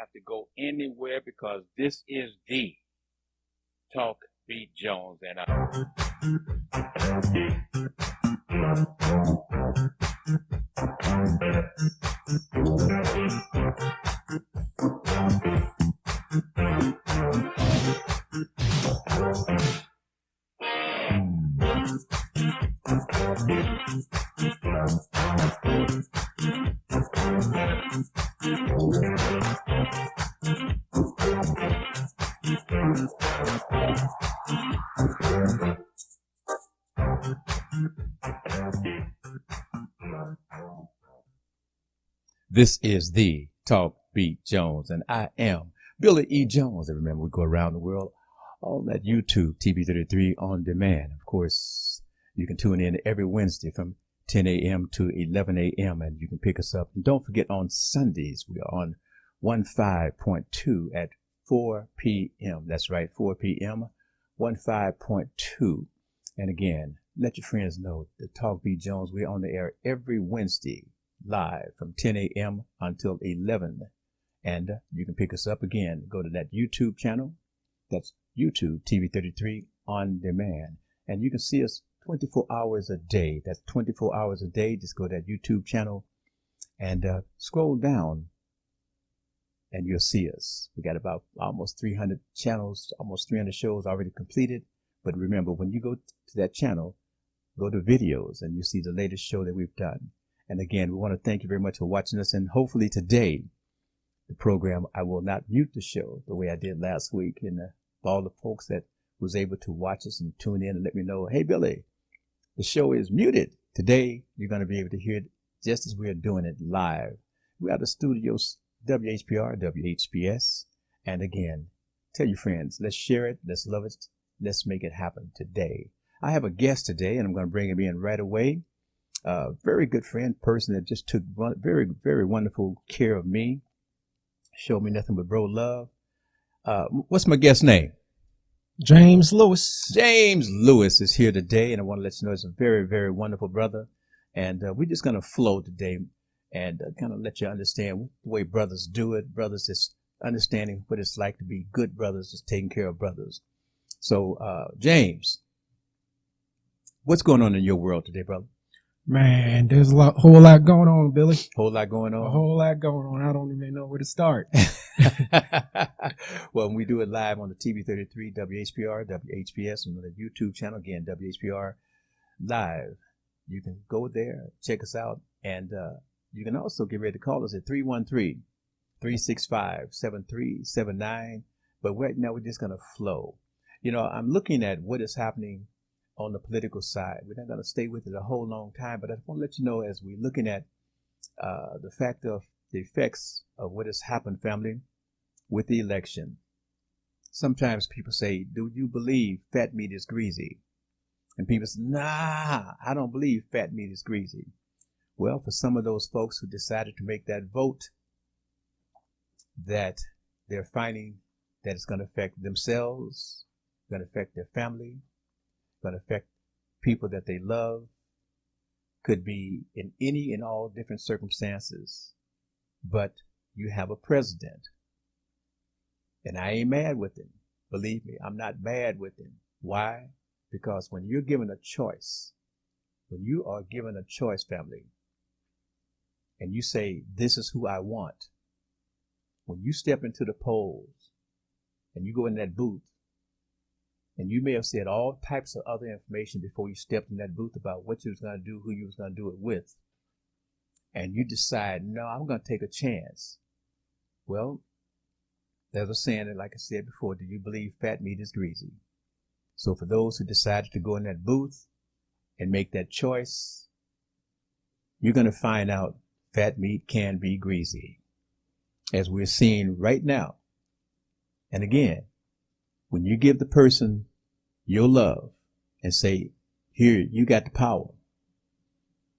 have to go anywhere because this is the Talk Beat Jones. And this is the Talk Beat Jones, and I am Billy E. Jones. And remember, we go around the world on that YouTube, TV33 on demand. Of course, you can tune in every Wednesday from 10 a.m. to 11 a.m. and you can pick us up. And don't forget, on Sundays, we are on 15.2 at 4 p.m. That's right, 4 p.m., 15.2. And again, let your friends know the Talk Beat Jones, we're on the air every Wednesday, live from 10 a.m. until 11. And you can pick us up again. Go to that YouTube channel. That's YouTube TV33 on demand. And you can see us 24 hours a day. That's 24 hours a day. Just go to that YouTube channel and scroll down and you'll see us. We got about almost 300 channels, almost 300 shows already completed. But remember, when you go to that channel, go to videos and you see the latest show that we've done. And again, we want to thank you very much for watching us. And hopefully today, the program, I will not mute the show the way I did last week. And all the folks that was able to watch us and tune in and let me know, hey, Billy, the show is muted. Today, you're going to be able to hear it just as we're doing it live. We are the studios, WHPR, WHPS. And again, tell your friends, let's share it. Let's love it. Let's make it happen today. I have a guest today, and I'm going to bring him in right away. Very good friend, person that just took very, very wonderful care of me. Showed me nothing but bro love. What's my guest name? James Lewis. James Lewis is here today, and I want to let you know he's a very, very wonderful brother. And we're just going to flow today and kind of let you understand the way brothers do it. Brothers just understanding what it's like to be good brothers, just taking care of brothers. So, James, what's going on in your world today, brother? Man, there's whole lot going on, Billy. Whole lot going on? A whole lot going on. I don't even know where to start. Well, we do it live on the TV33, WHPR, WHPS, and the YouTube channel, again, WHPR Live. You can go there, check us out, and you can also get ready to call us at 313-365-7379. But right now, we're just going to flow. You know, I'm looking at what is happening on the political side. We're not going to stay with it a whole long time, but I want to let you know as we're looking at the fact of the effects of what has happened, family, with the election. Sometimes people say, do you believe fat meat is greasy? And people say, nah, I don't believe fat meat is greasy. Well, for some of those folks who decided to make that vote, that they're finding that it's going to affect themselves, going to affect their family, going to affect people that they love, could be in any and all different circumstances. But you have a president. And I ain't mad with him. Believe me, I'm not mad with him. Why? Because when you're given a choice, when you are given a choice, family, and you say, this is who I want, when you step into the polls and you go in that booth, and you may have said all types of other information before you stepped in that booth about what you was going to do, who you was going to do it with. And you decide, no, I'm going to take a chance. Well, there's a saying that, like I said before, do you believe fat meat is greasy? So for those who decided to go in that booth and make that choice, you're going to find out fat meat can be greasy, as we're seeing right now. And again, when you give the person your love and say, here, you got the power,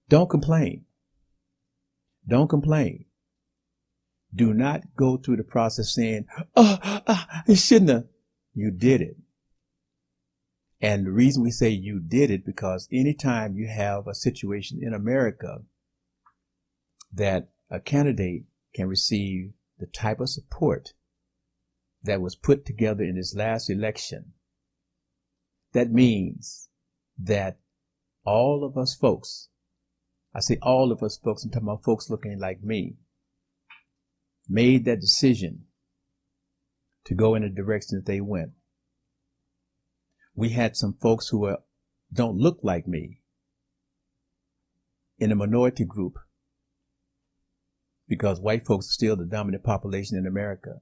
don't complain. Don't complain. Do not go through the process saying, it shouldn't have. You did it. And the reason we say you did it, because anytime you have a situation in America that a candidate can receive the type of support that was put together in this last election, that means that all of us folks, I say all of us folks, I'm talking about folks looking like me, made that decision to go in the direction that they went. We had some folks who don't look like me in a minority group, because white folks are still the dominant population in America.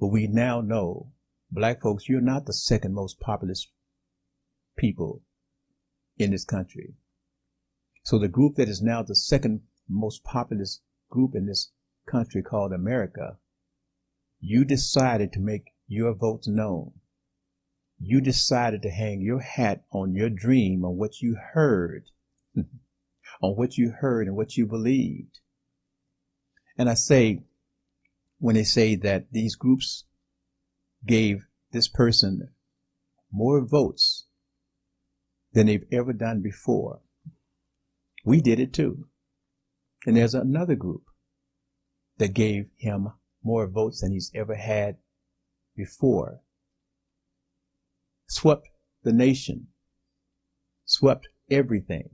But we now know, black folks, you're not the second most populous people in this country. So the group that is now the second most populous group in this country, called America, you decided to make your votes known. You decided to hang your hat on your dream, on what you heard, on what you heard and what you believed. And I say, when they say that these groups gave this person more votes than they've ever done before, we did it too. And there's another group that gave him more votes than he's ever had before. Swept the nation, swept everything.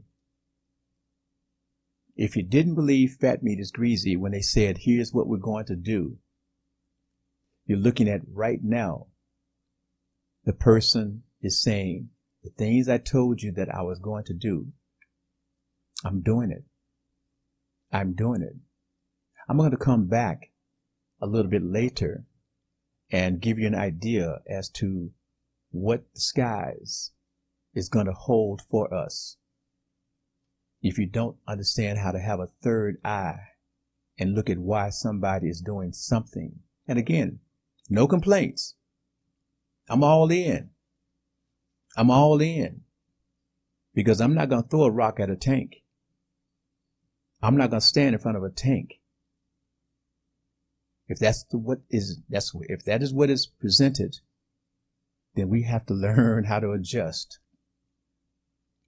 If you didn't believe fat meat is greasy when they said, here's what we're going to do, you're looking at right now, the person is saying, the things I told you that I was going to do, I'm doing it. I'm doing it. I'm going to come back a little bit later and give you an idea as to what the skies is going to hold for us. If you don't understand how to have a third eye and look at why somebody is doing something. And again, no complaints. I'm all in. I'm all in. Because I'm not going to throw a rock at a tank. I'm not going to stand in front of a tank. If that is what is presented, then we have to learn how to adjust.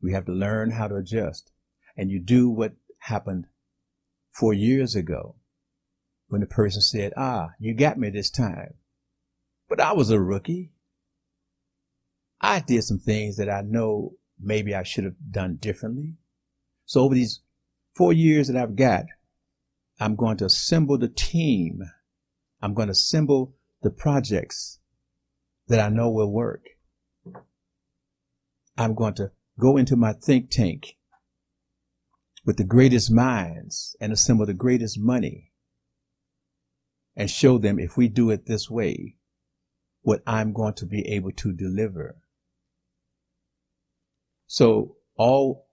We have to learn how to adjust. And you do what happened 4 years ago when the person said, you got me this time. But I was a rookie. I did some things that I know maybe I should have done differently. So over these 4 years that I've got, I'm going to assemble the team. I'm going to assemble the projects that I know will work. I'm going to go into my think tank with the greatest minds and assemble the greatest money and show them, if we do it this way, what I'm going to be able to deliver. So all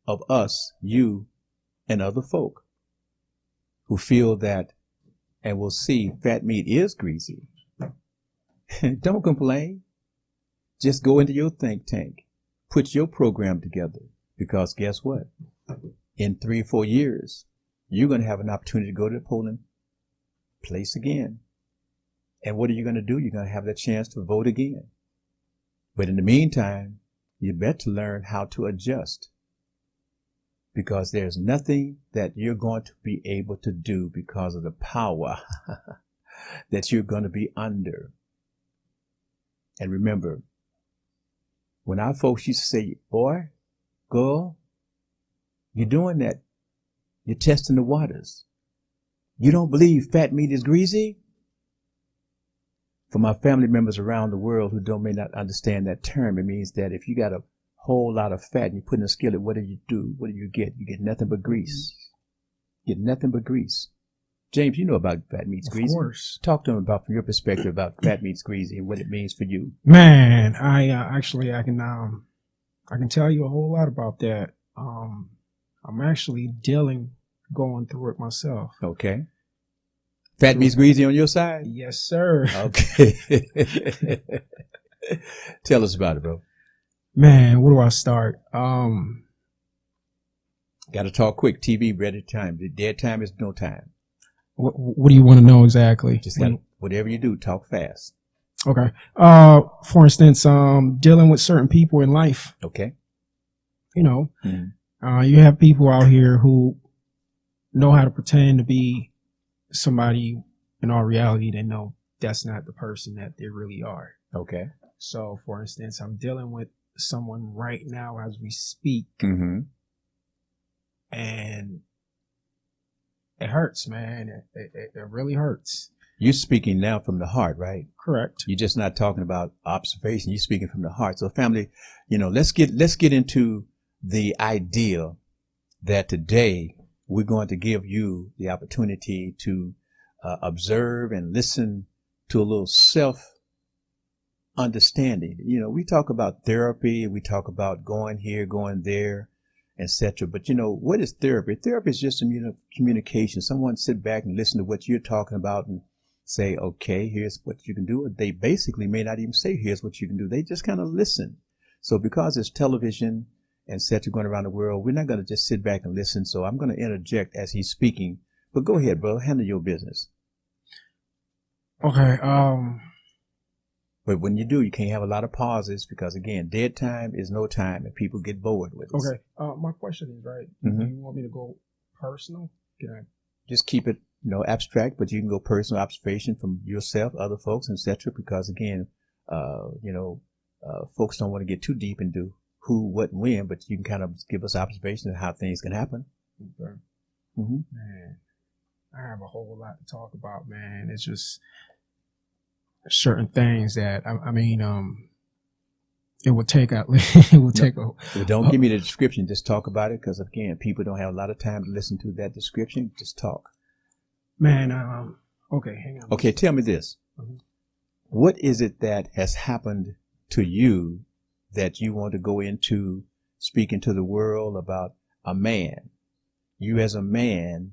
of us, you and other folk who feel that and will see fat meat is greasy, don't complain. Just go into your think tank, put your program together, because guess what? In 3 or 4 years, you're going to have an opportunity to go to the polling place again. And what are you going to do? You're going to have that chance to vote again. But in the meantime, you better learn how to adjust, because there's nothing that you're going to be able to do because of the power that you're going to be under. And remember, when our folks used to say, boy, girl, you're doing that. You're testing the waters. You don't believe fat meat is greasy? For my family members around the world who may not understand that term, it means that if you got a whole lot of fat and you put in a skillet, what do you do? What do you get? You get nothing but grease. You get nothing but grease. James, you know about fat meat's greasy. Of course. Talk to him about, from your perspective, about fat meat's greasy and what it means for you. Man, I can tell you a whole lot about that. I'm actually going through it myself. Okay. Fat meat's greasy on your side? Yes, sir. Okay. Tell us about it, bro. Man, where do I start? Got to talk quick. TV, ready time. The dead time is no time. What do you want to know exactly? Just got whatever you do, talk fast. Okay. For instance, dealing with certain people in life. Okay. You know, you have people out here who know how to pretend to be somebody in all reality, they know that's not the person that they really are. Okay. So, for instance, I'm dealing with someone right now as we speak, Mm-hmm. and it hurts, man. It really hurts. You're speaking now from the heart, right? Correct. You're just not talking about observation. You're speaking from the heart. So, family, let's get into the idea that today we're going to give you the opportunity to observe and listen to a little self understanding. We talk about therapy, we talk about going here, going there, etc. But what is therapy? Therapy is just communication. Someone sit back and listen to what you're talking about and say, okay, here's what you can do. They basically may not even say, here's what you can do. They just kind of listen. So because there's television and etc. going around the world, we're not going to just sit back and listen. So I'm going to interject as he's speaking. But go ahead, bro. Handle your business. Okay. But when you do, you can't have a lot of pauses because, again, dead time is no time and people get bored with it. Okay. My question is, right, Mm-hmm. do you want me to go personal? Can I? Just keep it, abstract, but you can go personal observation from yourself, other folks, etc. Because, again, folks don't want to get too deep into who, what, and when, but you can kind of give us observation of how things can happen. Okay. Mm-hmm. Man, I have a whole lot to talk about, man. It's just certain things that it would take a. Well, don't give me the description. Just talk about it, because again, people don't have a lot of time to listen to that description. Just talk. Man, okay, hang on. Okay, tell me this. Mm-hmm. What is it that has happened to you that you want to go into speaking to the world about a man? You as a man,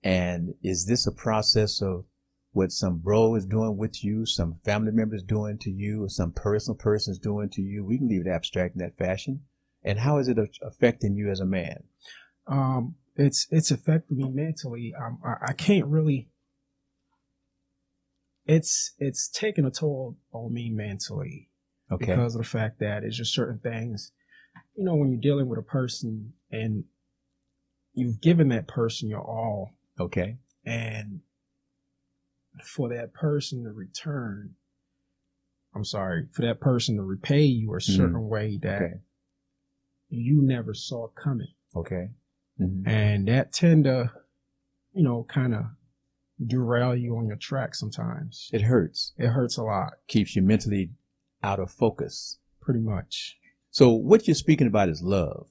and is this a process of what some bro is doing with you, some family members doing to you, or some personal person is doing to you? We can leave it abstract in that fashion. And how is it affecting you as a man? It's affecting me mentally. I can't really. It's taking a toll on me mentally. Okay. Because of the fact that it's just certain things, when you're dealing with a person and you've given that person your all. Okay. And for that person to for that person to repay you a certain way that you never saw coming. Okay. Mm-hmm. And that tend to, kind of derail you on your track sometimes. It hurts. It hurts a lot. Keeps you mentally out of focus. Pretty much. So what you're speaking about is love.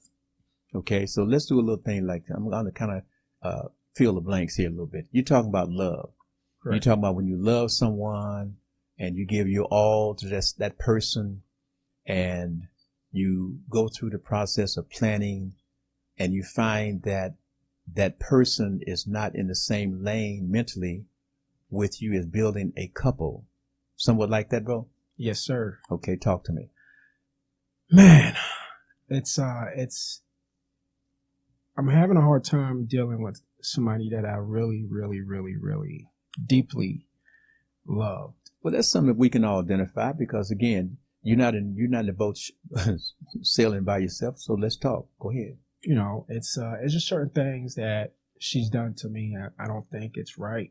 Okay, so let's do a little thing like I'm going to kind of fill the blanks here a little bit. You're talking about love. Correct. You're talking about when you love someone and you give your all to that person, and you go through the process of planning, and you find that that person is not in the same lane mentally with you as building a couple. Somewhat like that, bro? Yes, sir. Okay, talk to me. Man, it's I'm having a hard time dealing with somebody that I really, really, really, really deeply loved. Well, that's something that we can all identify, because again, you're not in the boat sailing by yourself. So let's talk. Go ahead. It's just certain things that she's done to me. I don't think it's right,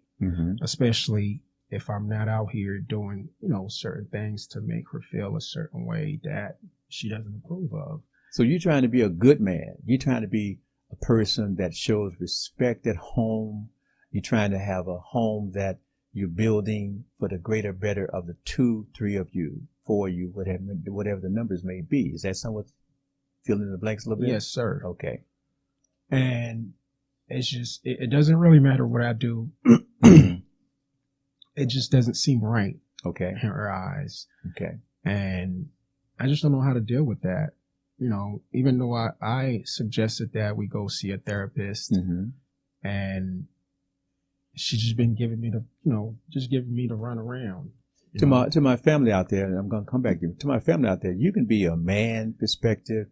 especially if I'm not out here doing, certain things to make her feel a certain way that she doesn't approve of. So you're trying to be a good man. You're trying to be a person that shows respect at home. You're trying to have a home that you're building for the greater better of the 2, 3 of you, 4 of you, whatever the numbers may be. Is that somewhat filling in the blanks a little bit? Yes, sir. Okay. And it's just, it doesn't really matter what I do. It just doesn't seem right. Okay. In her eyes. Okay. And I just don't know how to deal with that. Even though I suggested that we go see a therapist, and she's just been giving me the run around. To my family out there, and I'm going to come back to my family out there, you can be a man perspective.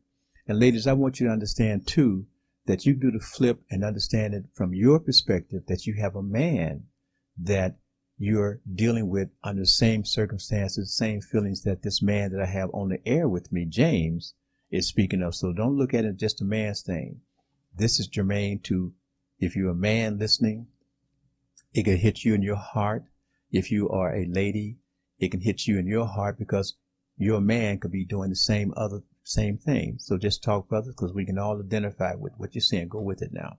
And ladies, I want you to understand too, that you do the flip and understand it from your perspective, that you have a man that you're dealing with under the same circumstances, same feelings that this man that I have on the air with me, James, is speaking of. So don't look at it just a man's thing. This is germane to, if you're a man listening, It can hit you in your heart. If you are a lady, it can hit you in your heart because your man could be doing the same thing. So just talk, brothers, because we can all identify with what you're saying. Go with it now.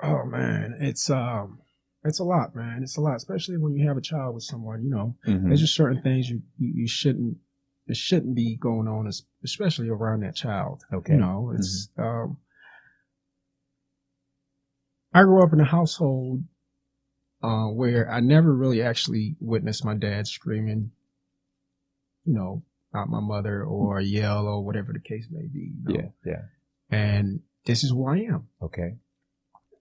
Oh man, it's a lot, man. It's a lot, especially when you have a child with someone. You know, there's just certain things you shouldn't. It shouldn't be going on, especially around that child. Okay. You know, it's. I grew up in a household where I never really actually witnessed my dad screaming, you know, at my mother or yell or whatever the case may be. You know? Yeah. And this is who I am. Okay.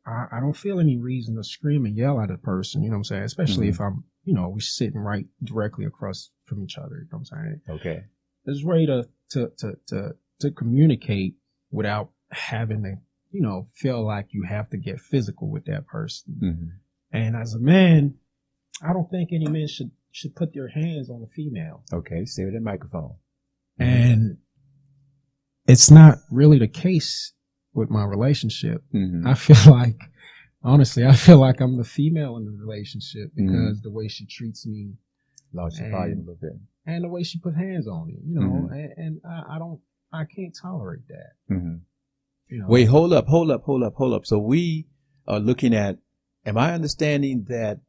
I don't feel any reason to scream and yell at a person, you know what I'm saying? Especially if I'm, you know, we're sitting right directly across from each other, you know what I'm saying? Okay. There's a way to communicate without having to, you know, feel like you have to get physical with that person. And as a man, I don't think any men should put their hands on a female. Okay, stay with that microphone. And it's not really the case with my relationship. I feel like, honestly, I'm the female in the relationship because the way she treats me. Lost your volume a little bit. And the way she put hands on me, you know, and I can't tolerate that. You know? Wait, hold up. So we are looking at, am I understanding that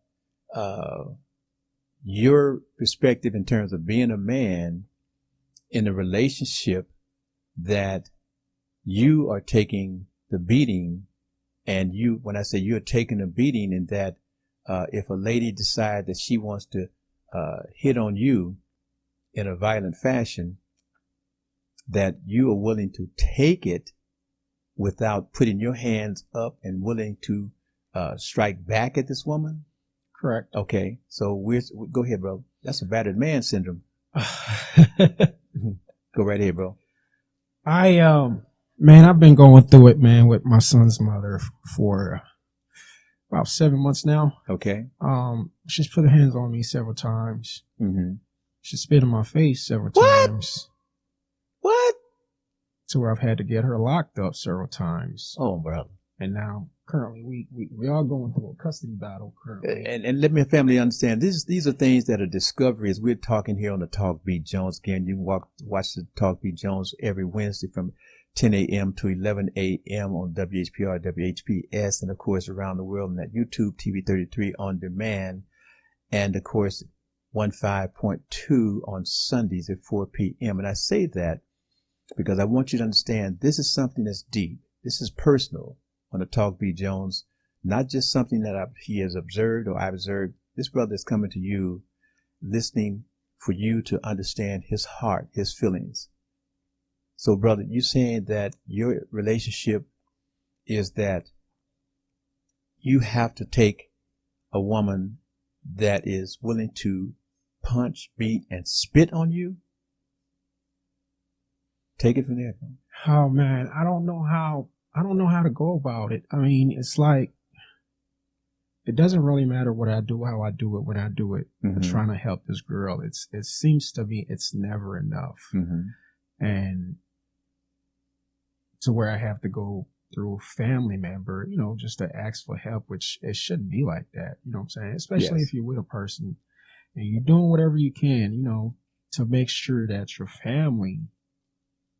your perspective in terms of being a man in a relationship, that you are taking the beating, and when I say you're taking a beating, in that if a lady decides that she wants to hit on you in a violent fashion, that you are willing to take it without putting your hands up and willing to strike back at this woman? Correct. Okay, so go ahead, bro. That's a battered man syndrome. Go right ahead, bro. Man, I've been going through it, man, with my son's mother for about 7 months now. Okay. She's put her hands on me several times. She spit in my face several times. What? To where I've had to get her locked up several times. Oh, brother. And now, currently, we are going through a custody battle currently. And let me family understand, these are things that are discoveries. We're talking here on the Talk Beat Jones. Again, you watch the Talk Beat Jones every Wednesday from 10 a.m. to 11 a.m. on WHPR, WHPS, and of course around the world on that YouTube TV 33 on demand, and of course 15.2 on Sundays at 4 p.m. And I say that because I want you to understand this is something that's deep. This is personal on the Talk Beat Jones, not just something that he has observed or I've observed. This brother is coming to you, listening for you to understand his heart, his feelings. So, brother, you're saying that your relationship is that you have to take a woman that is willing to punch, beat, and spit on you? Take it from there. Oh man, I don't know how to go about it. I mean, it's like, it doesn't really matter what I do, how I do it, when I do it. I'm trying to help this girl. It seems to me it's never enough. And to where I have to go through a family member, you know, just to ask for help, which it shouldn't be like that. You know what I'm saying? Especially if you're with a person and you're doing whatever you can, you know, to make sure that your family,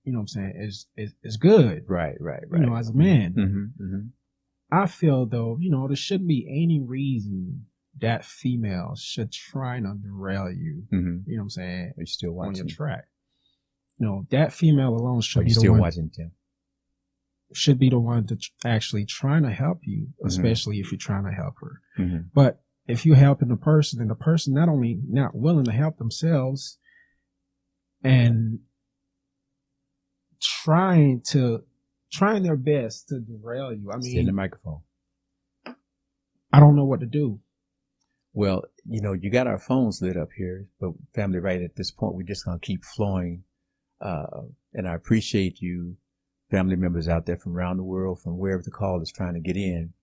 you know what I'm saying, is good. Right. You know, as a man. I feel, though, you know, there shouldn't be any reason that female should try and derail you. You know what I'm saying? Are you still watching? On your track. You know, that female alone should be the still one. Watching, Tim? Should be the one to actually trying to help you, especially if you're trying to help her. But if you're helping the person, and the person not only not willing to help themselves and trying their best to derail you. I mean, in the microphone. I don't know what to do. Well, you know, you got our phones lit up here, but family, right at this point, we're just going to keep flowing. And I appreciate you, family members out there from around the world, from wherever the call is trying to get in,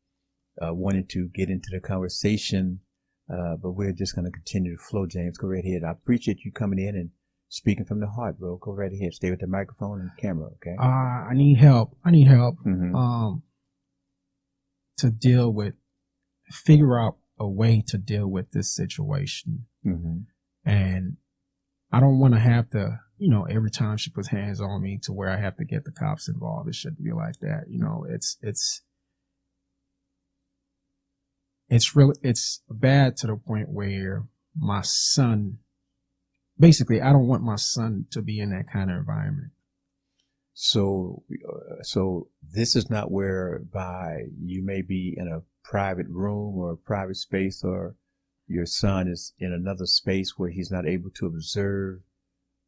wanting to get into the conversation. But we're just going to continue to flow, James. Go right ahead. I appreciate you coming in and speaking from the heart, bro. Go right ahead. Stay with the microphone and camera, okay? I need help. To deal with figure out a way to deal with this situation. Mm-hmm. And I don't want to have to, every time she puts hands on me to where I have to get the cops involved. It shouldn't be like that. It's bad to the point where my son, basically, I don't want my son to be in that kind of environment. So this is not whereby you may be in a private room or a private space, or your son is in another space where he's not able to observe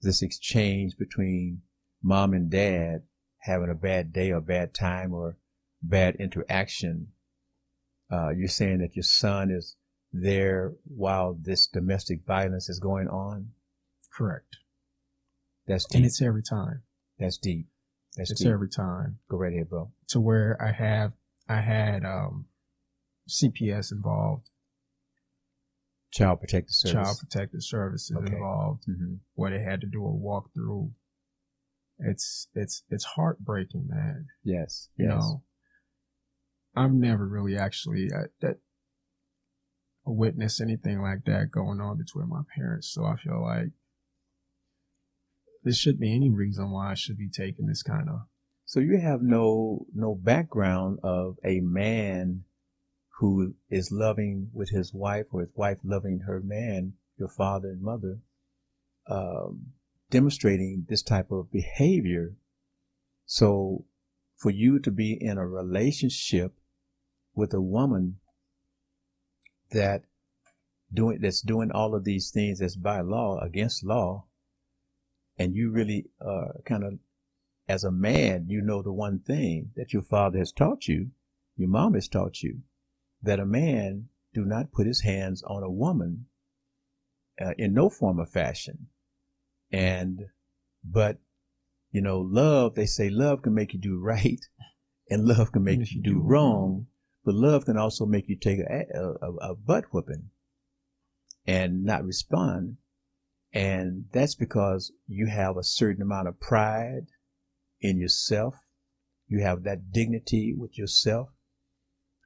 this exchange between mom and dad having a bad day or bad time or bad interaction. You're saying that your son is there while this domestic violence is going on? Correct. That's deep. And it's every time. That's deep. It's deep. Every time. Go right ahead, bro. To where I had CPS involved. Child Protective Services. Child Protective Services involved, mm-hmm. where they had to do a walkthrough. It's heartbreaking, man. Yes. You know, I've never really actually witnessed anything like that going on between my parents. So I feel like there shouldn't be any reason why I should be taking this kind of. So you have no background of a man who is loving with his wife, or his wife loving her man, your father and mother, demonstrating this type of behavior. So for you to be in a relationship with a woman that's doing all of these things that's by law, against law, and you really kind of, as a man, the one thing that your father has taught you, your mom has taught you, that a man do not put his hands on a woman in no form or fashion. But love, they say love can make you do right and love can make you do wrong, but love can also make you take a butt whooping and not respond. And that's because you have a certain amount of pride in yourself. You have that dignity with yourself.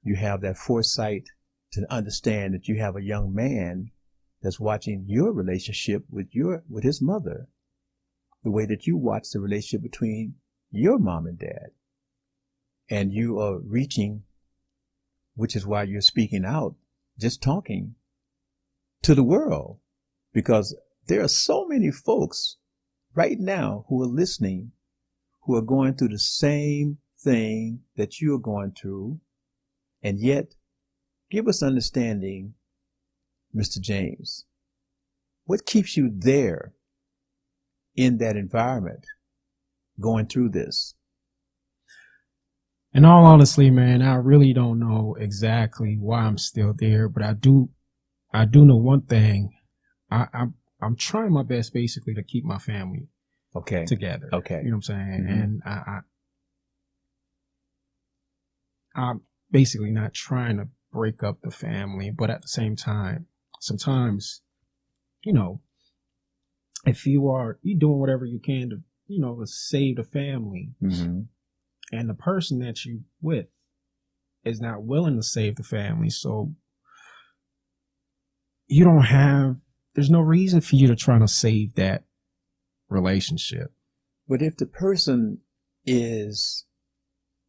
You have that foresight to understand that you have a young man that's watching your relationship with his mother, the way that you watch the relationship between your mom and dad. And you are reaching, which is why you're speaking out, just talking to the world, because there are so many folks right now who are listening, who are going through the same thing that you are going through. And yet, give us understanding, Mr. James, what keeps you there in that environment going through this? In all honesty, man, I really don't know exactly why I'm still there, but I do know one thing. I'm trying my best basically to keep my family together. Okay. You know what I'm saying? Mm-hmm. And I'm basically not trying to break up the family, but at the same time, sometimes, if you're doing whatever you can to, to save the family, mm-hmm. and the person that you with is not willing to save the family, so there's no reason for you to try to save that relationship. But if the person is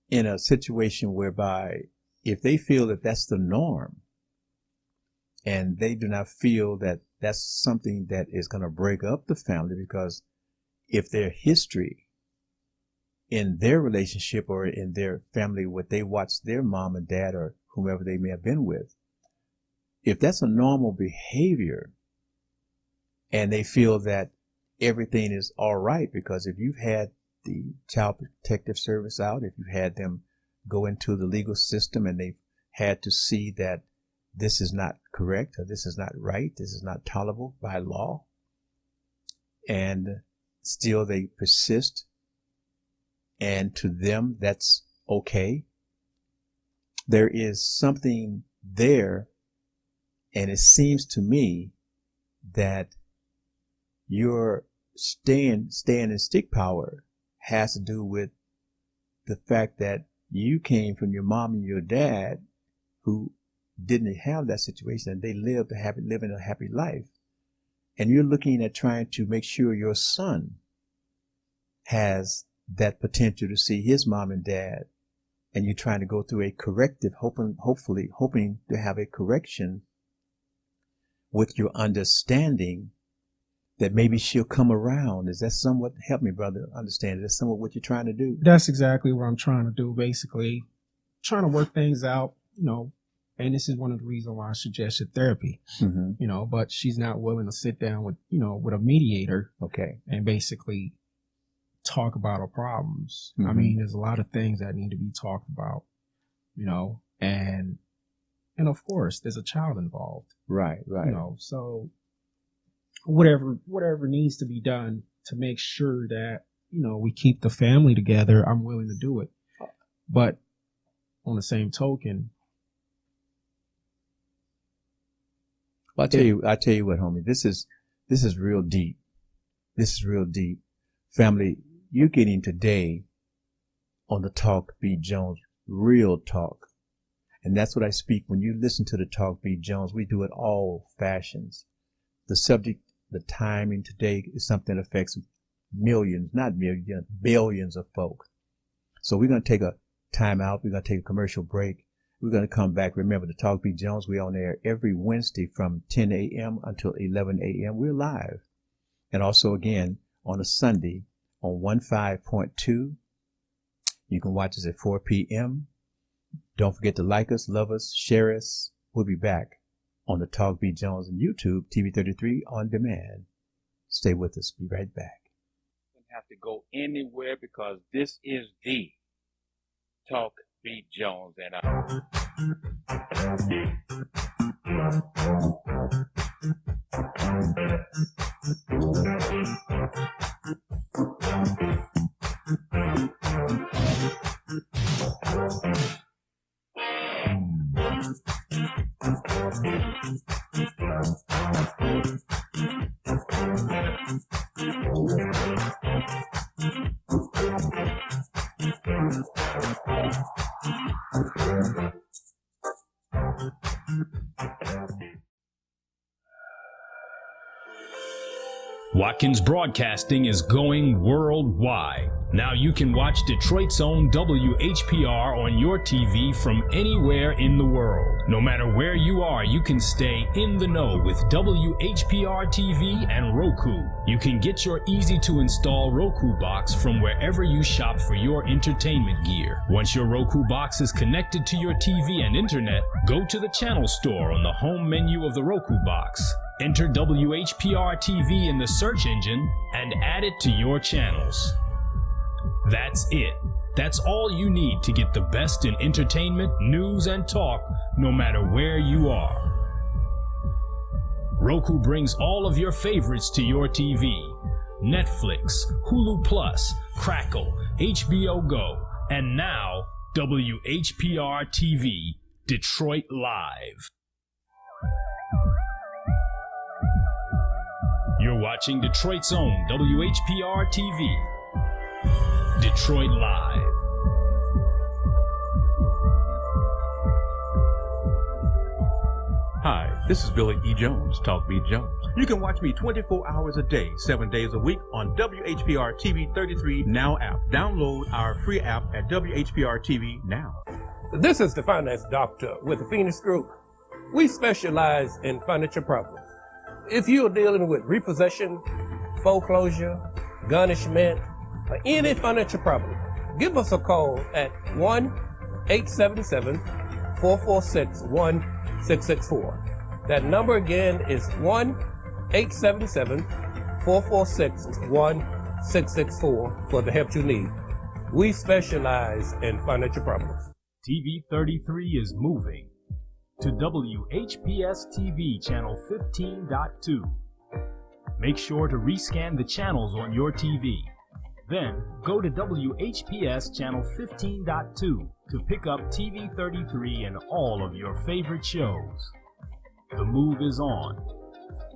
in a situation whereby if they feel that that's the norm and they do not feel that that's something that is going to break up the family, because if their history in their relationship or in their family, what they watch their mom and dad or whomever they may have been with, if that's a normal behavior and they feel that everything is all right, because if you've had the Child Protective Service out, if you've had them go into the legal system and they've had to see that this is not correct or this is not right, this is not tolerable by law, and still they persist, and to them that's okay, there is something there. And it seems to me that your staying in stick power has to do with the fact that you came from your mom and your dad who didn't have that situation and they living a happy life. And you're looking at trying to make sure your son has that potential to see his mom and dad, and you're trying to go through a corrective, hoping to have a correction with your understanding that maybe she'll come around. Is that somewhat, help me, brother, understand, is that somewhat what you're trying to do? That's exactly what I'm trying to do, basically. Trying to work things out, and this is one of the reasons why I suggested therapy, but she's not willing to sit down with a mediator. Okay. And basically talk about her problems. Mm-hmm. I mean, there's a lot of things that need to be talked about, and of course there's a child involved. Right. So whatever needs to be done to make sure that, we keep the family together, I'm willing to do it. But on the same token, well, I tell you what, homie, this is real deep. This is real deep. Family, you're getting today on the Talk Beat Jones, real talk. And that's what I speak. When you listen to the Talk Beat Jones, we do it all fashions. The subject, the timing today is something that affects millions, not millions, billions of folk. So we're going to take a time out. We're going to take a commercial break. We're going to come back. Remember, the Talk Beat Jones, we're on air every Wednesday from 10 a.m. until 11 a.m. We're live. And also, again, on a Sunday on 15.2. You can watch us at 4 p.m. Don't forget to like us, love us, share us. We'll be back on the Talk Beat Jones and YouTube, TV33 on demand. Stay with us. Be right back. Don't have to go anywhere because this is the Talk Beat Jones and Watkins Broadcasting is going worldwide. Now you can watch Detroit's own WHPR on your TV from anywhere in the world. No matter where you are, you can stay in the know with WHPR TV and Roku. You can get your easy-to-install Roku box from wherever you shop for your entertainment gear. Once your Roku box is connected to your TV and internet, go to the channel store on the home menu of the Roku box. Enter WHPR TV in the search engine and add it to your channels. That's it. That's all you need to get the best in entertainment, news, and talk, no matter where you are. Roku brings all of your favorites to your TV. Netflix, Hulu Plus, Crackle, HBO Go, and now WHPR TV, Detroit Live. You're watching Detroit's own WHPR TV, Detroit Live. Hi, this is Billy E. Jones, Talk Beat Jones. You can watch me 24 hours a day, 7 days a week on WHPR TV 33 Now app. Download our free app at WHPR TV Now. This is the Finance Doctor with the Phoenix Group. We specialize in furniture problems. If you're dealing with repossession, foreclosure, garnishment, or any furniture problem, give us a call at 1-877-446-1664. That number again is 1-877-446-1664 for the help you need. We specialize in furniture problems. TV 33 is moving to WHPS TV channel 15.2. Make sure to rescan the channels on your TV. Then go to WHPS channel 15.2 to pick up TV 33 and all of your favorite shows. The move is on,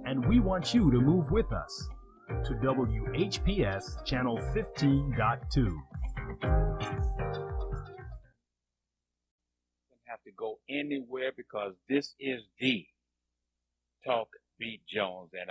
and we want you to move with us to WHPS channel 15.2. have have to go anywhere because this is the Talk Beat Jones and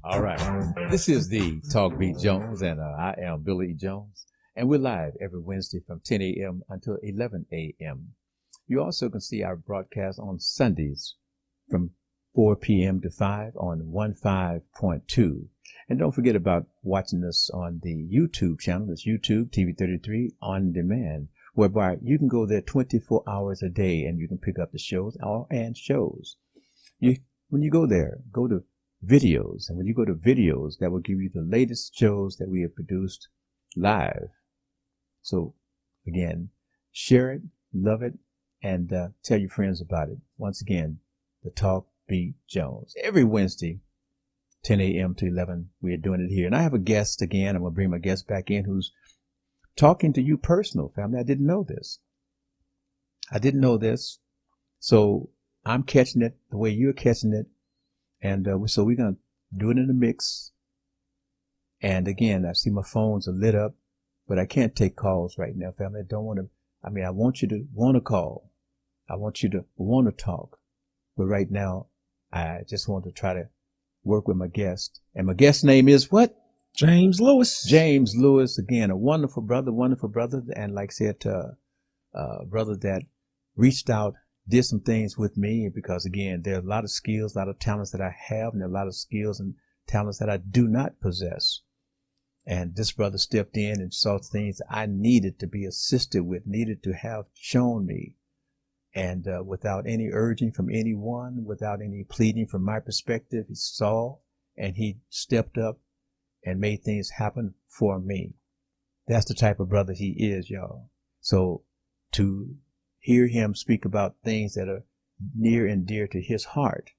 All right. This is the Talk Beat Jones, and I am Billy E. Jones, and we're live every Wednesday from 10 a.m. until 11 a.m. You also can see our broadcast on Sundays from 4 p.m. to 5 on 15.2. And don't forget about watching us on the YouTube channel. It's YouTube TV33 On Demand, whereby you can go there 24 hours a day and you can pick up the shows and shows. When you go there, go to videos. And when you go to videos, that will give you the latest shows that we have produced live. So again, share it, love it, and tell your friends about it. Once again, the Talk Beat Jones. Every Wednesday, 10 a.m. to 11, we are doing it here. And I have a guest again. I'm going to bring my guest back in who's talking to you personal, family. I didn't know this. So I'm catching it the way you're catching it. And so we're going to do it in a mix. And again, I see my phones are lit up, but I can't take calls right now, family. I want you to want to call. I want you to want to talk. But right now, I just want to try to work with my guest. And my guest's name is what? James Lewis. James Lewis, again, a wonderful brother. And like I said, brother that reached out, did some things with me, because again, there are a lot of skills, a lot of talents that I have, and there are a lot of skills and talents that I do not possess. And this brother stepped in and saw things I needed to be assisted with, needed to have shown me. And without any urging from anyone, without any pleading from my perspective, he saw and he stepped up and made things happen for me. That's the type of brother he is, y'all. So to hear him speak about things that are near and dear to his heart,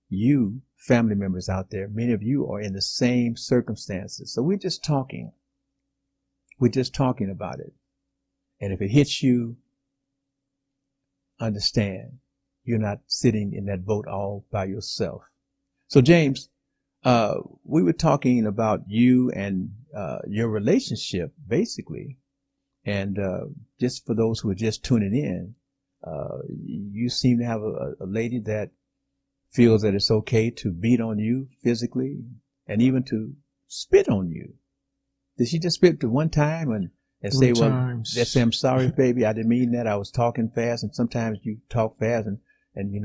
you family members out there, many of you are in the same circumstances. So we're just talking about it. And if it hits you, understand you're not sitting in that boat all by yourself. So James, we were talking about you and your relationship, basically. And just for those who are just tuning in, you seem to have a lady that feels that it's okay to beat on you physically and even to spit on you. Did she just spit to one time and say, well, let's say, I'm sorry, baby, I didn't mean that. I was talking fast, and sometimes you talk fast and you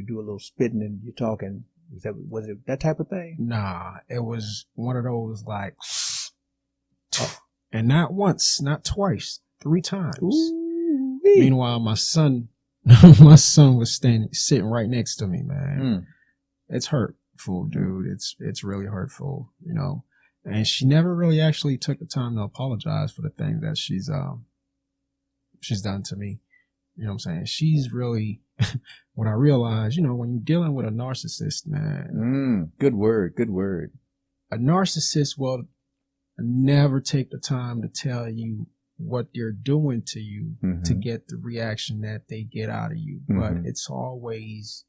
do a little spitting and you talk, and was it that type of thing? Nah, it was one of those like, and not once, not twice, 3 times. Ooh-wee. Meanwhile, my son was sitting right next to me, man. It's hurtful, dude. It's really hurtful, you know. And she never really actually took the time to apologize for the things that she's done to me. You know what I'm saying? She's really, what I realized, you know, when you're dealing with a narcissist, man. Good word. A narcissist will never take the time to tell you what they're doing to you to get the reaction that they get out of you. But it's always,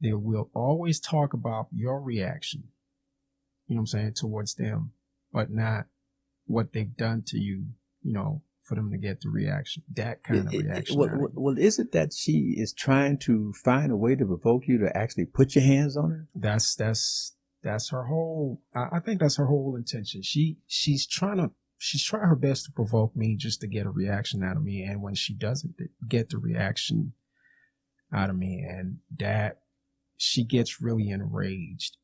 they will always talk about your reaction, you know what I'm saying, towards them, but not what they've done to you, you know, for them to get the reaction, that kind of reaction. Well, is it that she is trying to find a way to provoke you to actually put your hands on her? That's her whole, I think that's her whole intention. She's trying her best to provoke me just to get a reaction out of me. And when she doesn't get the reaction out of me, and that, she gets really enraged.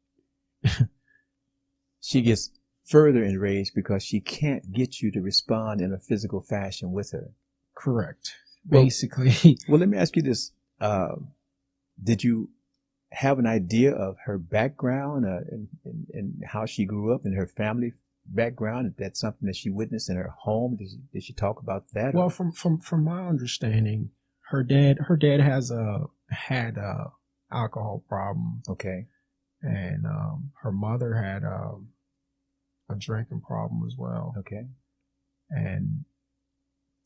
She gets further enraged because she can't get you to respond in a physical fashion with her. Correct. Basically. Well, let me ask you this. Did you have an idea of her background and how she grew up and her family background? Is that something that she witnessed in her home? Did she talk about that? Well, from my understanding, her dad had a alcohol problem. Okay. And her mother had a drinking problem as well. Okay. And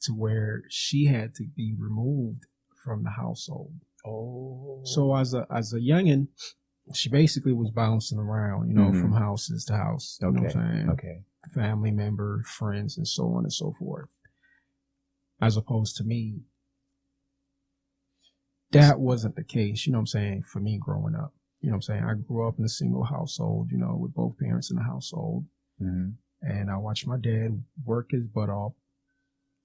to where she had to be removed from the household. Oh. So as a youngin', she basically was bouncing around, from houses to house. You know what I'm saying? Okay. Family member, friends, and so on and so forth. As opposed to me, that wasn't the case, you know what I'm saying, for me growing up. You know what I'm saying? I grew up in a single household, with both parents in the household. Mm-hmm. And I watched my dad work his butt off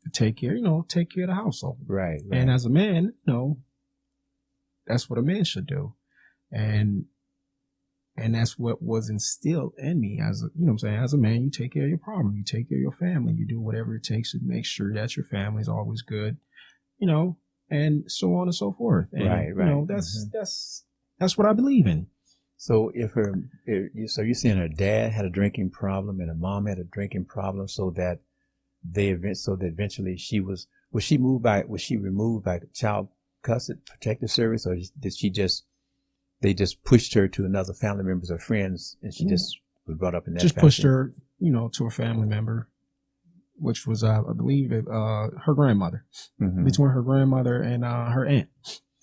to take care of the household. Right. And as a man, that's what a man should do. And that's what was instilled in me as a man, you take care of your problem, you take care of your family, you do whatever it takes to make sure that your family is always good, and so on and so forth. And, right. That's what I believe in. So so you're saying her dad had a drinking problem and her mom had a drinking problem, so that eventually was she removed by the Child Custody Protective Service, or did they just pushed her to another family members or friends, and she just was brought up in that? Just pushed her, to a family member, which was I believe her grandmother, between her grandmother and her aunt.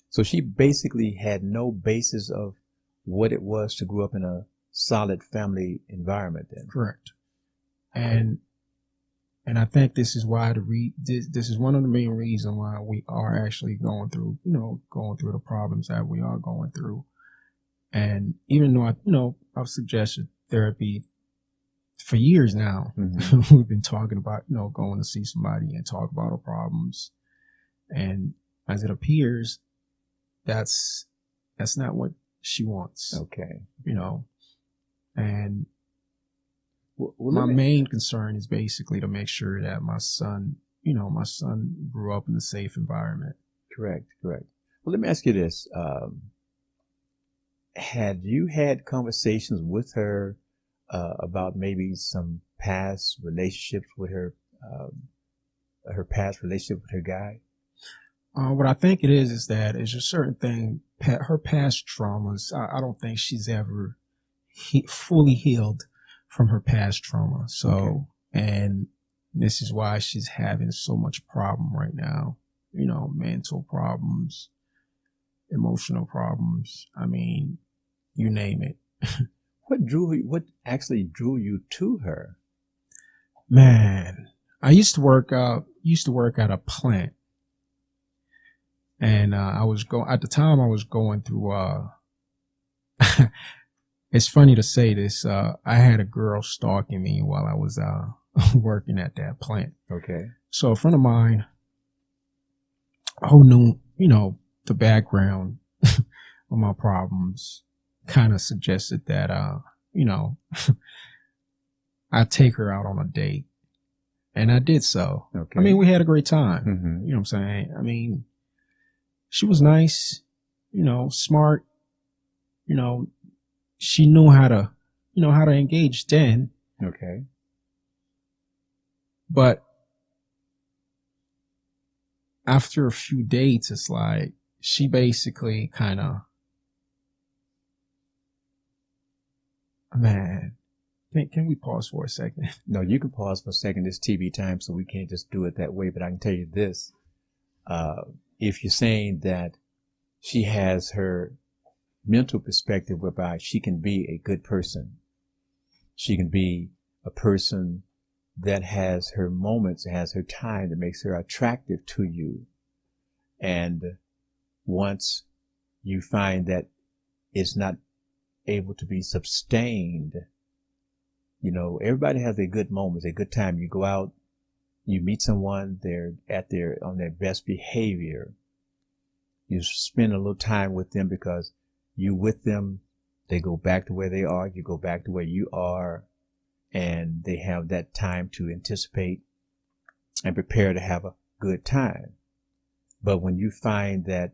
So she basically had no basis of what it was to grow up in a solid family environment then. Correct. And I think this is why this is one of the main reasons why we are actually going through the problems that we are going through. And even though I've suggested therapy for years now, we've been talking about, going to see somebody and talk about our problems. And as it appears, that's not what she wants. Okay. And my main concern is basically to make sure that my son grew up in a safe environment. Correct. Well, let me ask you this. Had you had conversations with her about maybe some past relationships with her past relationship with her guy? What I think it is that it's a certain thing, her past traumas, I don't think she's ever fully healed from her past trauma. So, and this is why she's having so much problem right now, mental problems, emotional problems. I mean, you name it. What actually drew you to her? Man, I used to work at a plant. And at the time I was going through it's funny to say this, I had a girl stalking me while I was working at that plant. Okay. So a friend of mine who knew, the background of my problems kind of suggested that I'd take her out on a date. And I did so. Okay. I mean, we had a great time. Mm-hmm. You know what I'm saying? I mean, she was nice, smart, she knew how to engage then. Okay. But after a few dates, it's like she basically kind of, man, can we pause for a second? No, you can pause for a second. It's TV time, so we can't just do it that way. But I can tell you this. If you're saying that she has her mental perspective whereby she can be a good person, she can be a person that has her moments, has her time that makes her attractive to you. And once you find that it's not able to be sustained, everybody has their good moments, a good time. You go out, you meet someone, they're on their best behavior. You spend a little time with them because you with them, they go back to where they are, you go back to where you are, and they have that time to anticipate and prepare to have a good time. But when you find that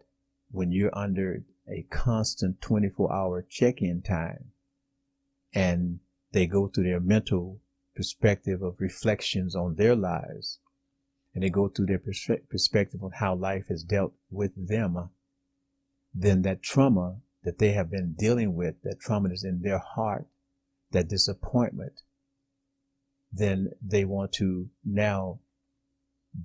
when you're under a constant 24-hour check-in time. And they go through their mental perspective of reflections on their lives. And they go through their perspective on how life has dealt with them. Then that trauma that they have been dealing with, that trauma is in their heart, that disappointment, then they want to now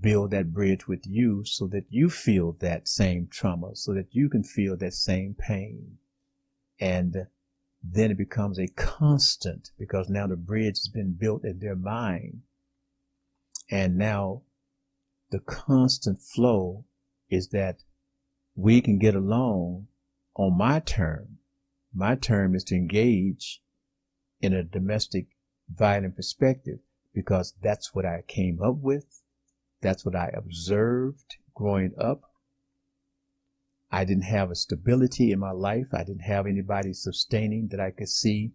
build that bridge with you so that you feel that same trauma, so that you can feel that same pain. And then it becomes a constant, because now the bridge has been built in their mind. And now the constant flow is that we can get along on my term. My term is to engage in a domestic violent perspective, because that's what I came up with. That's what I observed growing up. I didn't have a stability in my life. I didn't have anybody sustaining that I could see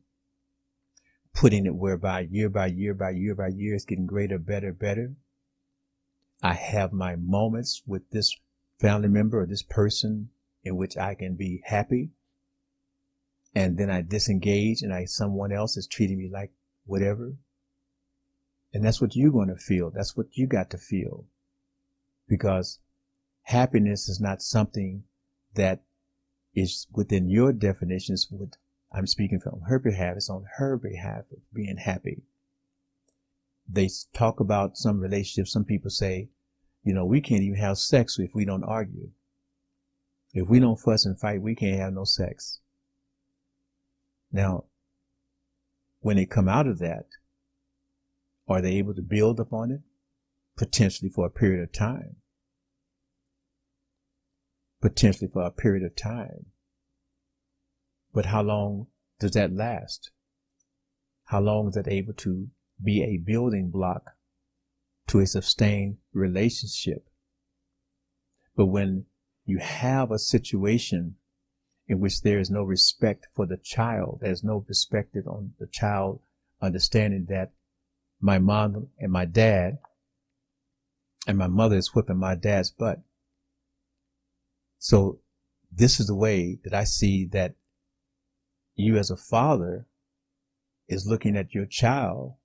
putting it whereby year by year by year by year it's getting greater, better, better. I have my moments with this family member or this person in which I can be happy. And then I disengage and someone else is treating me like whatever. And that's what you're going to feel. That's what you got to feel. Because happiness is not something that is within your definitions. What I'm speaking from her behalf, it's on her behalf of being happy. They talk about some relationships. Some people say, we can't even have sex if we don't argue. If we don't fuss and fight, we can't have no sex. Now, when they come out of that, are they able to build upon it? Potentially for a period of time. Potentially for a period of time. But how long does that last? How long is that able to be a building block to a sustained relationship? But when you have a situation in which there is no respect for the child, there's no perspective on the child understanding that my mom and my dad and my mother is whipping my dad's butt. So this is the way that I see that you as a father is looking at your child,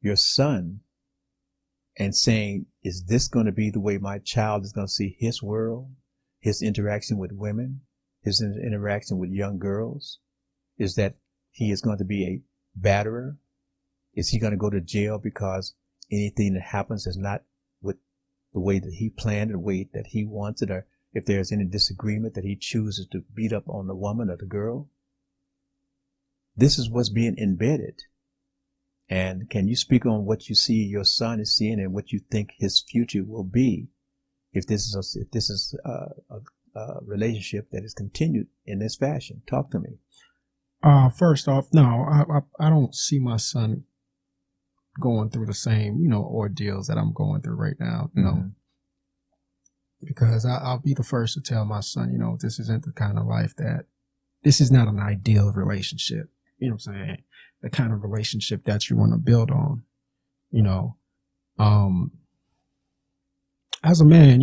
your son, and saying, is this going to be the way my child is going to see his world, his interaction with women, his interaction with young girls? Is that he is going to be a batterer? Is he going to go to jail because anything that happens is not with the way that he planned, the way that he wants it, or if there's any disagreement that he chooses to beat up on the woman or the girl? This is what's being embedded. And can you speak on what you see your son is seeing and what you think his future will be if this is a relationship that is continued in this fashion? Talk to me. First off, no, I don't see my son going through the same, ordeals that I'm going through right now, because I'll be the first to tell my son, this isn't the kind of life this is not an ideal relationship. You know what I'm saying? The kind of relationship that you want to build on, as a man,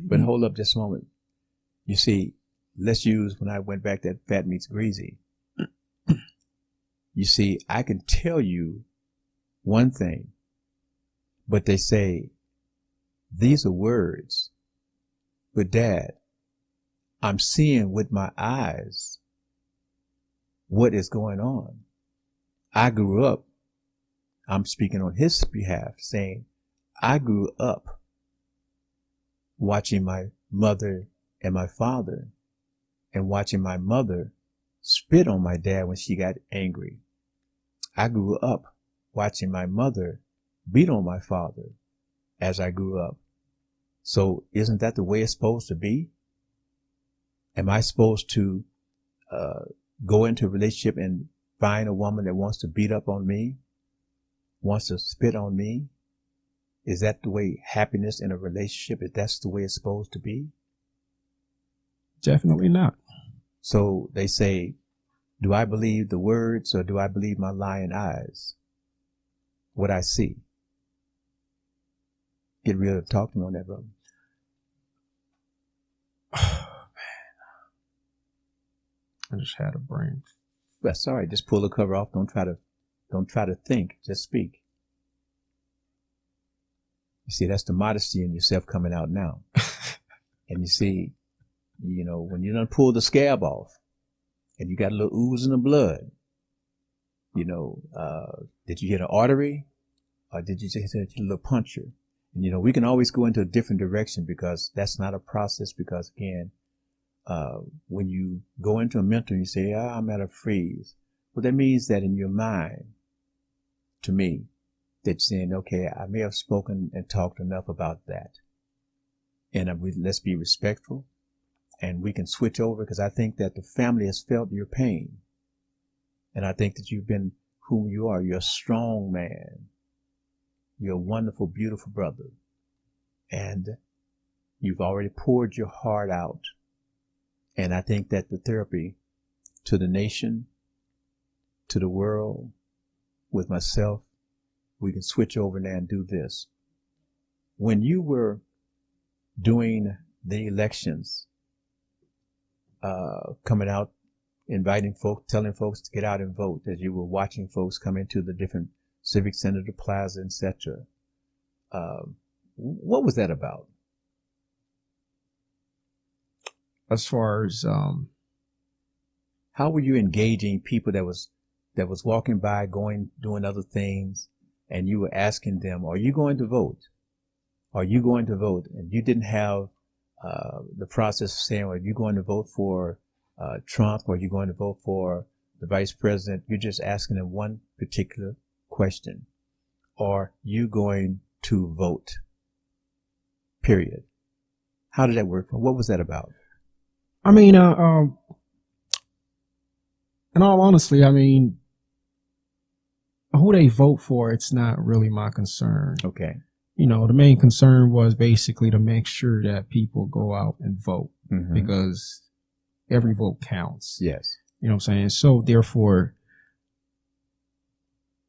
But hold up just a moment. You see, let's use when I went back that Fat Meets Greasy. You see, I can tell you one thing, but they say, these are words. But Dad, I'm seeing with my eyes what is going on. I grew up, I'm speaking on his behalf, saying, I grew up watching my mother and my father and watching my mother spit on my dad when she got angry. I grew up watching my mother beat on my father as I grew up. So isn't that the way it's supposed to be? Am I supposed to go into a relationship and find a woman that wants to beat up on me, wants to spit on me? Is that the way happiness in a relationship, if that's the way it's supposed to be? Definitely not. So they say, do I believe the words or do I believe my lying eyes? What I see. Get real, talk to me on that, brother. I just had a brain. That's all right. Just pull the cover off. Don't try to think. Just speak. You see, that's the modesty in yourself coming out now. And you see, when you done pull the scab off and you got a little ooze in the blood, did you hit an artery or did you just hit a little puncture? And, we can always go into a different direction because that's not a process because, again, when you go into a mental and you say, I'm at a freeze, well, that means that in your mind, to me, that you're saying, okay, I may have spoken and talked enough about that. And let's be respectful and we can switch over because I think that the family has felt your pain. And I think that you've been whom you are. You're a strong man. You're a wonderful, beautiful brother. And you've already poured your heart out. And I think that the therapy to the nation, to the world, with myself, we can switch over now and do this. When you were doing the elections, coming out, inviting folks, telling folks to get out and vote, as you were watching folks come into the different Civic Center, the Plaza, etc. What was that about? As far as how were you engaging people that was walking by, doing other things, and you were asking them, "Are you going to vote? Are you going to vote?" And you didn't have the process of saying, "Are you going to vote for Trump? Or are you going to vote for the vice president?" You're just asking them one particular question: "Are you going to vote?" Period. How did that work? What was that about? I mean, in all honesty, I mean, who they vote for, it's not really my concern. Okay. The main concern was basically to make sure that people go out and vote because every vote counts. Yes. You know what I'm saying? So therefore,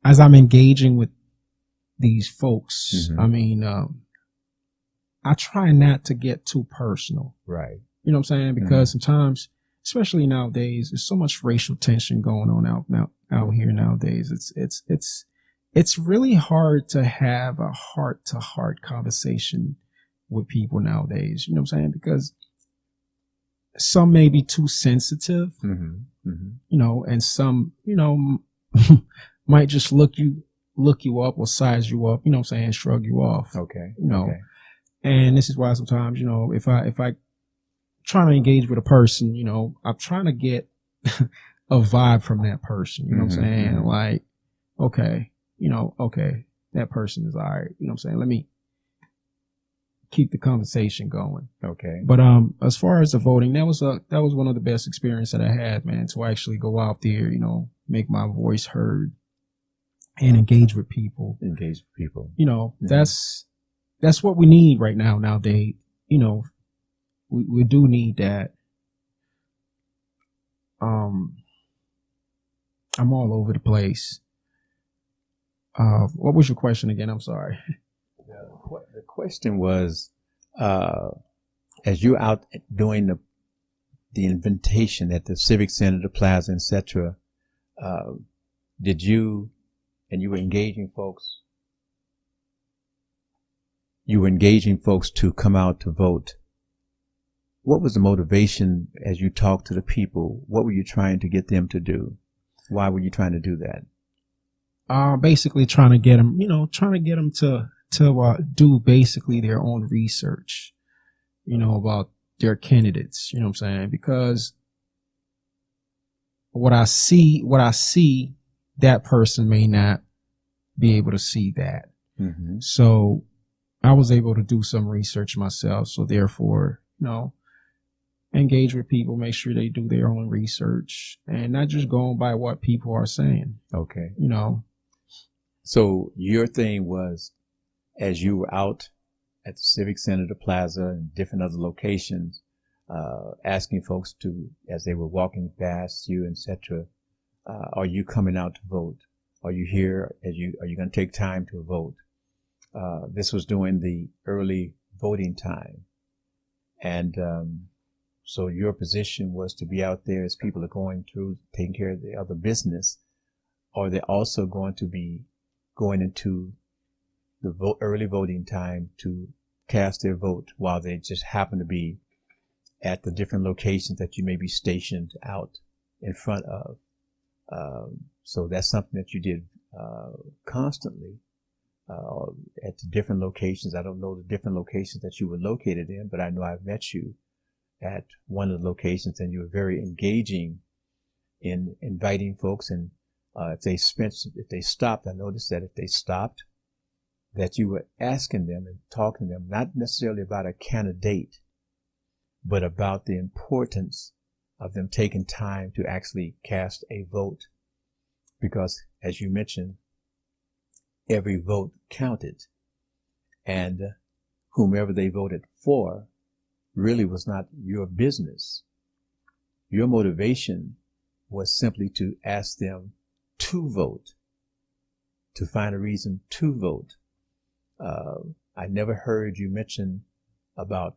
as I'm engaging with these folks, I mean, I try not to get too personal. Right. You know what I'm saying? Because sometimes, especially nowadays, there's so much racial tension going on out here nowadays. It's really hard to have a heart-to-heart conversation with people nowadays. You know what I'm saying? Because some may be too sensitive, and some, might just look you up or size you up, you know what I'm saying, shrug you off. Okay. Okay. And this is why sometimes, if I try to engage with a person, I'm trying to get a vibe from that person, you know what I'm saying? Like, okay, okay, that person is all right. You know what I'm saying? Let me keep the conversation going. Okay. But as far as the voting, that was one of the best experiences that I had, man, to actually go out there, make my voice heard and engage with people. That's what we need right now nowadays. We do need that. I'm all over the place. What was your question again? I'm sorry. The question was, as you're out doing the invitation at the Civic Center, the Plaza, etc., did you, and you were engaging folks, to come out to vote. What was the motivation as you talked to the people? What were you trying to get them to do? Why were you trying to do that? Basically trying to get them, to do basically their own research, about their candidates, you know what I'm saying? Because what I see, that person may not be able to see that. So I was able to do some research myself. So therefore, engage with people, make sure they do their own research and not just going by what people are saying. Okay. So your thing was, as you were out at the Civic Center, the Plaza, and different other locations, asking folks to, as they were walking past you, etc., are you coming out to vote? Are you here? Are you going to take time to vote? This was during the early voting time. And So your position was to be out there as people are going through taking care of the other business, or they're also going to be going into the early voting time to cast their vote while they just happen to be at the different locations that you may be stationed out in front of. So that's something that you did constantly at the different locations. I don't know the different locations that you were located in, but I know I've met you at one of the locations, and you were very engaging in inviting folks. And if they stopped, I noticed that if they stopped, that you were asking them and talking to them, not necessarily about a candidate, but about the importance of them taking time to actually cast a vote. Because, as you mentioned, every vote counted, and whomever they voted for really was not your business. Your motivation was simply to ask them to vote, to find a reason to vote. I never heard you mention about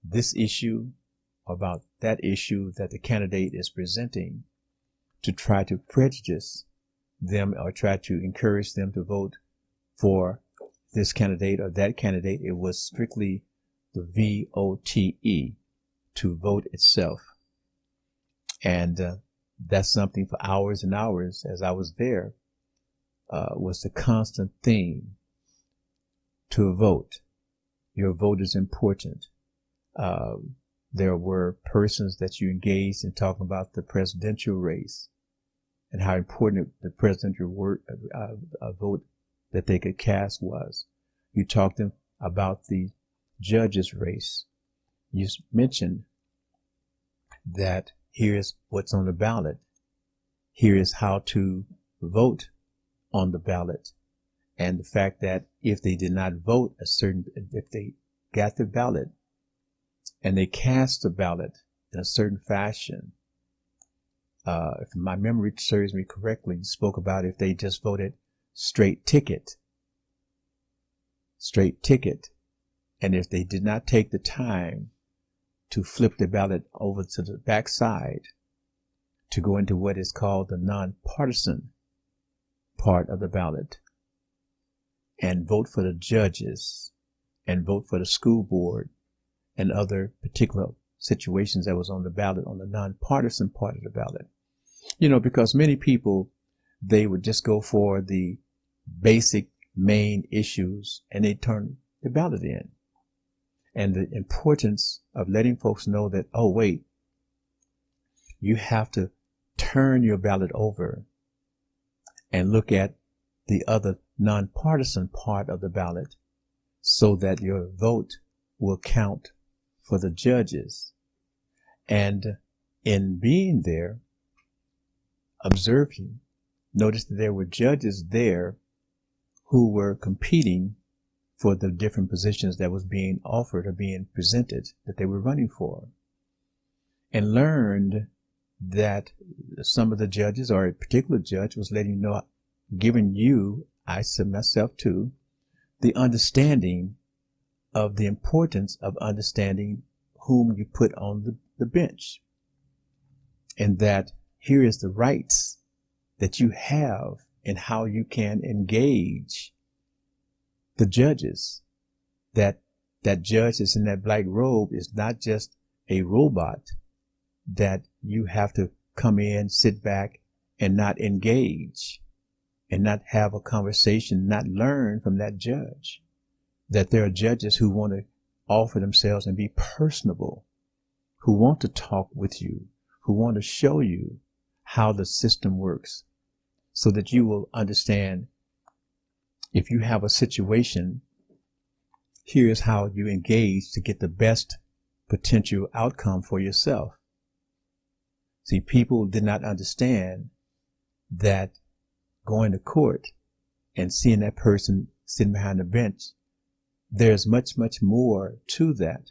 this issue, about that issue that the candidate is presenting, to try to prejudice them or try to encourage them to vote for this candidate or that candidate. It was strictly the VOTE, to vote itself. And that's something for hours and hours as I was there, was the constant theme: to vote. Your vote is important. There were persons that you engaged in talking about the presidential race and how important the presidential vote that they could cast was. You talked to them about the judges race. You mentioned that here's what's on the ballot. Here is how to vote on the ballot. And the fact that if they did not vote if they got the ballot and they cast the ballot in a certain fashion, if my memory serves me correctly, you spoke about if they just voted straight ticket. And if they did not take the time to flip the ballot over to the backside to go into what is called the nonpartisan part of the ballot and vote for the judges and vote for the school board and other particular situations that was on the ballot on the nonpartisan part of the ballot. You know, because many people, they would just go for the basic main issues and they turn the ballot in. And the importance of letting folks know that, oh, wait, you have to turn your ballot over and look at the other nonpartisan part of the ballot so that your vote will count for the judges. And in being there, observing, notice that there were judges there who were competing for the different positions that was being offered or being presented that they were running for, and learned that some of the judges or a particular judge was letting you know, giving you, I said myself too, the understanding of the importance of understanding whom you put on the bench, and that here is the rights that you have and how you can engage the judges. That judge that's in that black robe is not just a robot that you have to come in, sit back, and not engage, and not have a conversation, not learn from that judge. That there are judges who want to offer themselves and be personable, who want to talk with you, who want to show you how the system works, so that you will understand if you have a situation, here's how you engage to get the best potential outcome for yourself. See, people did not understand that going to court and seeing that person sitting behind the bench, there's much, much more to that.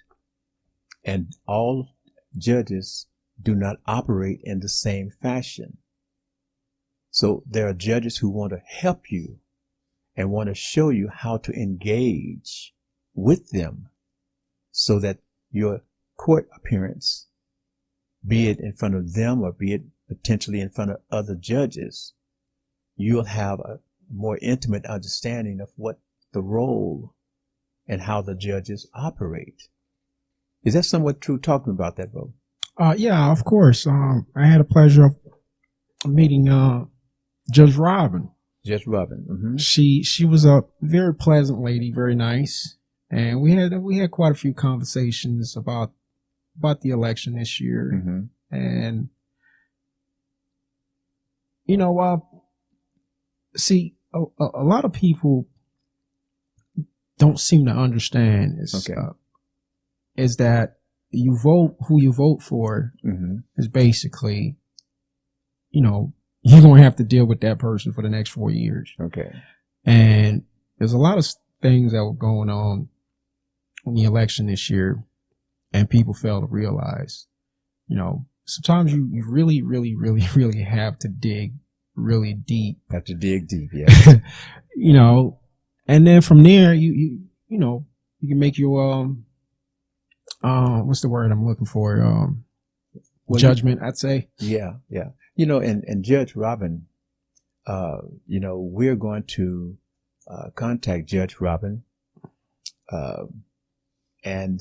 And all judges do not operate in the same fashion. So there are judges who want to help you and want to show you how to engage with them so that your court appearance be it in front of them or be it potentially in front of other judges, you'll have a more intimate understanding of what the role and how the judges operate. Is that somewhat true, talking about that, bro? Yeah, of course. I had a pleasure of meeting Judge Robin. Judge Robin. Mm-hmm. She was a very pleasant lady, very nice, and we had quite a few conversations about the election this year. Mm-hmm. And see, a lot of people don't seem to understand is that you vote who you vote for mm-hmm. is basically, you're going to have to deal with that person for the next 4 years. Okay. And there's a lot of things that were going on in the election this year, and people fail to realize, sometimes you really, really, really, really have to dig really deep. Have to dig deep, yeah. And then from there, you can make your, what's the word I'm looking for? Judgment, I'd say. Yeah, yeah. And Judge Robin, we're going to contact Judge Robin, and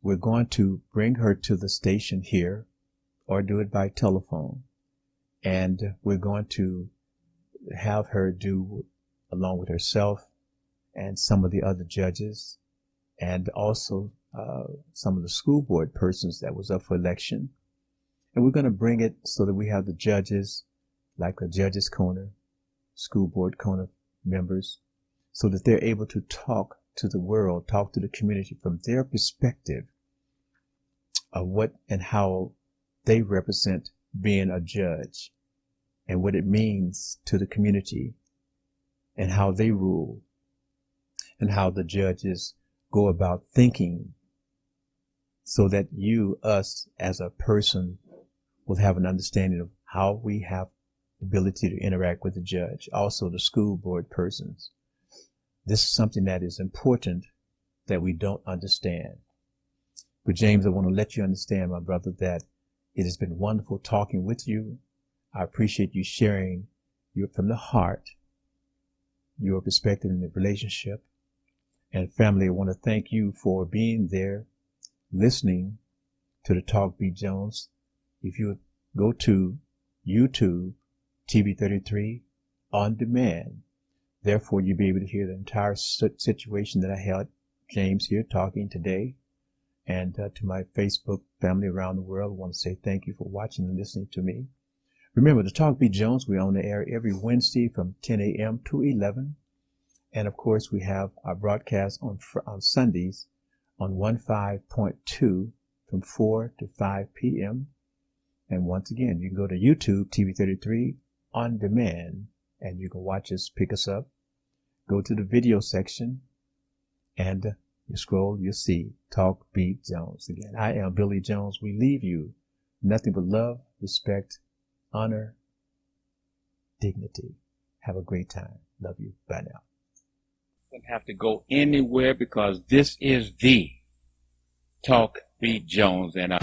we're going to bring her to the station here or do it by telephone. And we're going to have her do, along with herself and some of the other judges, and also some of the school board persons that was up for election. And we're going to bring it so that we have the judges, like the Judges Corner, School Board Corner members, so that they're able to talk to the world, talk to the community from their perspective of what and how they represent being a judge and what it means to the community and how they rule and how the judges go about thinking, so that us as a person will have an understanding of how we have the ability to interact with the judge, also the school board persons. This is something that is important that we don't understand. But James, I want to let you understand, my brother, that it has been wonderful talking with you. I appreciate you sharing from the heart your perspective in the relationship. And family, I want to thank you for being there, listening to the Talk Beat Jones. If you go to YouTube, TV33 on demand, therefore you'll be able to hear the entire situation that I had James here talking today. And to my Facebook family around the world, I want to say thank you for watching and listening to me. Remember, the Talk Beat Jones, we're on the air every Wednesday from 10 a.m. to 11. And of course, we have our broadcast on Sundays on 15.2 from 4 to 5 p.m. And once again, you can go to YouTube, TV33 on demand, and you can watch us, pick us up. Go to the video section, and you scroll, you'll see Talk Beat Jones. Again, I am Billy Jones. We leave you nothing but love, respect, honor, dignity. Have a great time. Love you. Bye now. Don't have to go anywhere, because this is the Talk Beat Jones, and I